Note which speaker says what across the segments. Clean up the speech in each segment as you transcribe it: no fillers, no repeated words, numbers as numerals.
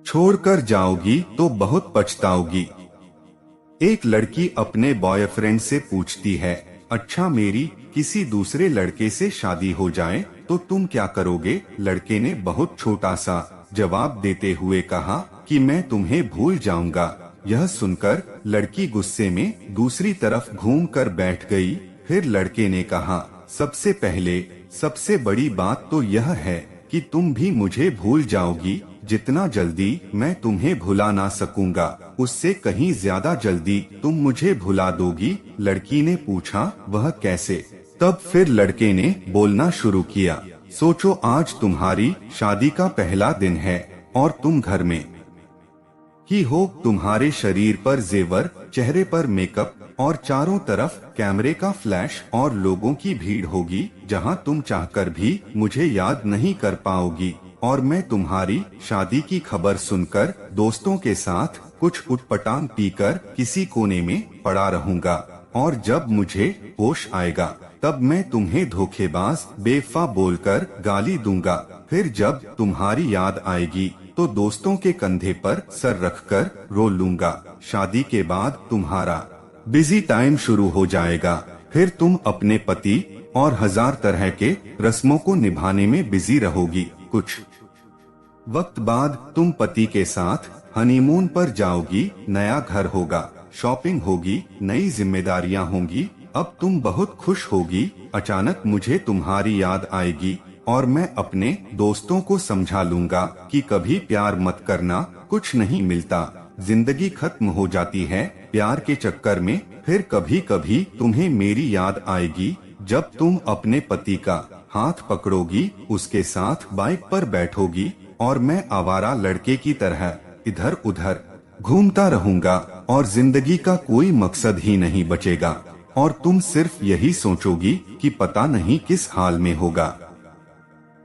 Speaker 1: छोड़कर जाओगी तो बहुत पछताओगी। एक लड़की अपने बॉयफ्रेंड से पूछती है, अच्छा मेरी किसी दूसरे लड़के से शादी हो जाए तो तुम क्या करोगे? लड़के ने बहुत छोटा सा जवाब देते हुए कहा कि मैं तुम्हें भूल जाऊंगा। यह सुनकर लड़की गुस्से में दूसरी तरफ घूमकर बैठ गई। फिर लड़के ने कहा, सबसे पहले सबसे बड़ी बात तो यह है कि तुम भी मुझे भूल जाओगी। जितना जल्दी मैं तुम्हें भुला ना सकूंगा, उससे कहीं ज्यादा जल्दी तुम मुझे भुला दोगी। लड़की ने पूछा, वह कैसे? तब फिर लड़के ने बोलना शुरू किया, सोचो आज तुम्हारी शादी का पहला दिन है और तुम घर में ही हो। तुम्हारे शरीर पर जेवर, चेहरे पर मेकअप और चारों तरफ कैमरे का फ्लैश और लोगों की भीड़ होगी, जहां तुम चाहकर भी मुझे याद नहीं कर पाओगी। और मैं तुम्हारी शादी की खबर सुनकर दोस्तों के साथ कुछ उटपटांग पीकर किसी कोने में पड़ा रहूंगा। और जब मुझे होश आएगा तब मैं तुम्हें धोखेबाज, बेवफा बोलकर गाली दूंगा। फिर जब तुम्हारी याद आएगी तो दोस्तों के कंधे पर सर रखकर रो लूंगा। शादी के बाद तुम्हारा बिजी टाइम शुरू हो जाएगा। फिर तुम अपने पति और हजार तरह के रस्मों को निभाने में बिजी रहोगी। कुछ वक्त बाद तुम पति के साथ हनीमून पर जाओगी। नया घर होगा, शॉपिंग होगी, नई जिम्मेदारियां होंगी। अब तुम बहुत खुश होगी। अचानक मुझे तुम्हारी याद आएगी और मैं अपने दोस्तों को समझा लूंगा कि कभी प्यार मत करना, कुछ नहीं मिलता, जिंदगी खत्म हो जाती है प्यार के चक्कर में। फिर कभी कभी तुम्हें मेरी याद आएगी जब तुम अपने पति का हाथ पकड़ोगी, उसके साथ बाइक पर बैठोगी और मैं आवारा लड़के की तरह इधर उधर घूमता रहूंगा और जिंदगी का कोई मकसद ही नहीं बचेगा। और तुम सिर्फ यही सोचोगी कि पता नहीं किस हाल में होगा।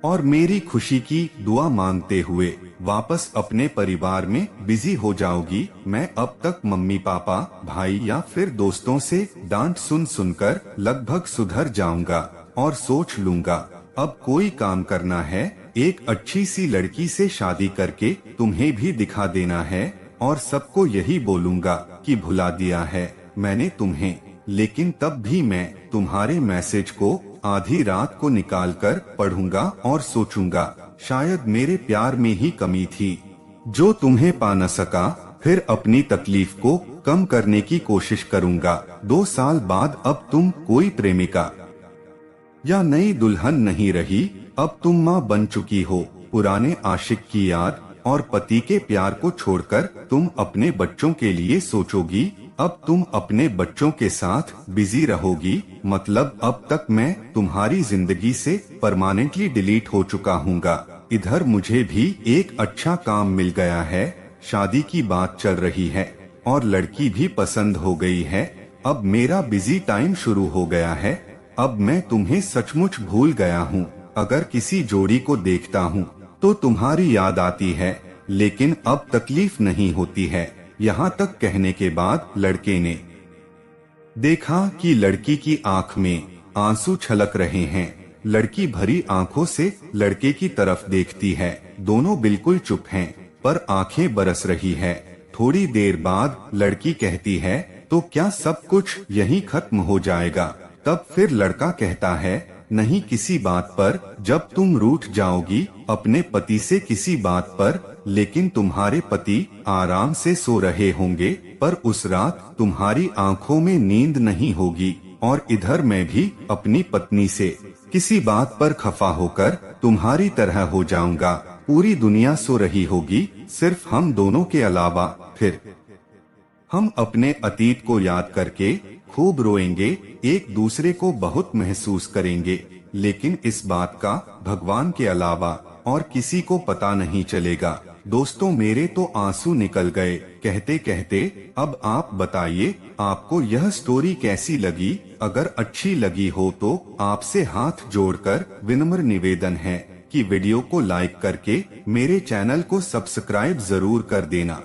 Speaker 1: और मेरी खुशी की दुआ मांगते हुए वापस अपने परिवार में बिजी हो जाओगी। मैं अब तक मम्मी पापा, भाई या फिर दोस्तों से डांट सुन सुनकर लगभग सुधर जाऊंगा और सोच लूंगा अब कोई काम करना है, एक अच्छी सी लड़की से शादी करके तुम्हें भी दिखा देना है और सबको यही बोलूंगा कि भुला दिया है मैंने तुम्हें। लेकिन तब भी मैं तुम्हारे मैसेज को आधी रात को निकालकर पढ़ूंगा और सोचूंगा शायद मेरे प्यार में ही कमी थी जो तुम्हें पा न सका। फिर अपनी तकलीफ को कम करने की कोशिश करूंगा। 2 साल बाद अब तुम कोई प्रेमिका या नई दुल्हन नहीं रही, अब तुम माँ बन चुकी हो। पुराने आशिक की याद और पति के प्यार को छोड़कर तुम अपने बच्चों के लिए सोचोगी। अब तुम अपने बच्चों के साथ बिजी रहोगी। मतलब अब तक मैं तुम्हारी जिंदगी से परमानेंटली डिलीट हो चुका हूँगा। इधर मुझे भी एक अच्छा काम मिल गया है, शादी की बात चल रही है और लड़की भी पसंद हो गई है। अब मेरा बिजी टाइम शुरू हो गया है। अब मैं तुम्हें सचमुच भूल गया हूँ। अगर किसी जोड़ी को देखता हूँ तो तुम्हारी याद आती है, लेकिन अब तकलीफ नहीं होती है। यहाँ तक कहने के बाद लड़के ने देखा कि लड़की की आंख में आंसू छलक रहे हैं। लड़की भरी आंखों से लड़के की तरफ देखती है। दोनों बिल्कुल चुप हैं, पर आंखें बरस रही है। थोड़ी देर बाद लड़की कहती है, तो क्या सब कुछ यहीं खत्म हो जाएगा? तब फिर लड़का कहता है, नहीं किसी बात पर, जब तुम रूठ जाओगी अपने पति से किसी बात पर। लेकिन तुम्हारे पति आराम से सो रहे होंगे, पर उस रात तुम्हारी आंखों में नींद नहीं होगी। और इधर मैं भी अपनी पत्नी से किसी बात पर खफा होकर तुम्हारी तरह हो जाऊंगा। पूरी दुनिया सो रही होगी, सिर्फ हम दोनों के अलावा। फिर हम अपने अतीत को याद करके खूब रोएंगे, एक दूसरे को बहुत महसूस करेंगे। लेकिन इस बात का भगवान के अलावा और किसी को पता नहीं चलेगा। दोस्तों मेरे तो आंसू निकल गए कहते कहते। अब आप बताइए आपको यह स्टोरी कैसी लगी? अगर अच्छी लगी हो तो आपसे हाथ जोड़कर विनम्र निवेदन है कि वीडियो को लाइक करके मेरे चैनल को सब्सक्राइब जरूर कर देना।